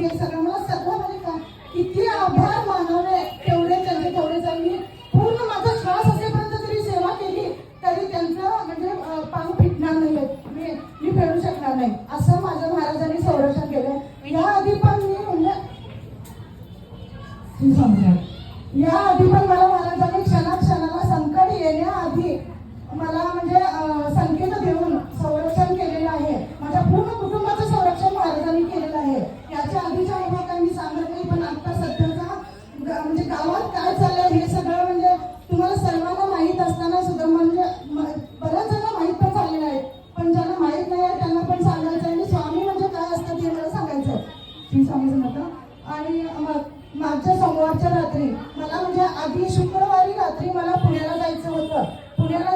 हे सगळं मला सगळं म्हणजे का किती आभार मानवले तेवढे त्यांचे तेवढे जाईल. पूर्ण माझा श्वास असेपर्यंत जरी सेवा केली तरी त्यांचं म्हणजे पांग फिटणार नाही, मी फेडू शकणार नाही असं माझ्या महाराजांनी संरक्षण केलं. याआधी पण मी म्हणजे याआधी पण मला महाराजांनी क्षणाक्षणाला संकट येण्याआधी मला म्हणजे संकेत देऊन संरक्षण केलेलं आहे. माझ्या पूर्ण कुटुंबाचं संरक्षण महाराजांनी केलेलं आहे. याच्या आधीच्या अनुभव काही मी सांगत नाही, पण आता सध्याचा म्हणजे गावात काय चाललंय हे सगळं म्हणजे तुम्हाला सर्वांना माहीत असताना सुद्धा म्हणजे बऱ्याच जणांना माहीत पण झालेलं आहे, पण ज्यांना माहीत नाही आहे त्यांना पण सांगायचं आहे. स्वामी म्हणजे काय असतं ते मला सांगायचं श्री स्वामी समर्थ. आणि मागच्या सोमवारच्या रात्री मला म्हणजे आधी शुक्रवारी रात्री मला पुण्याला जायचं होतं. पुण्याला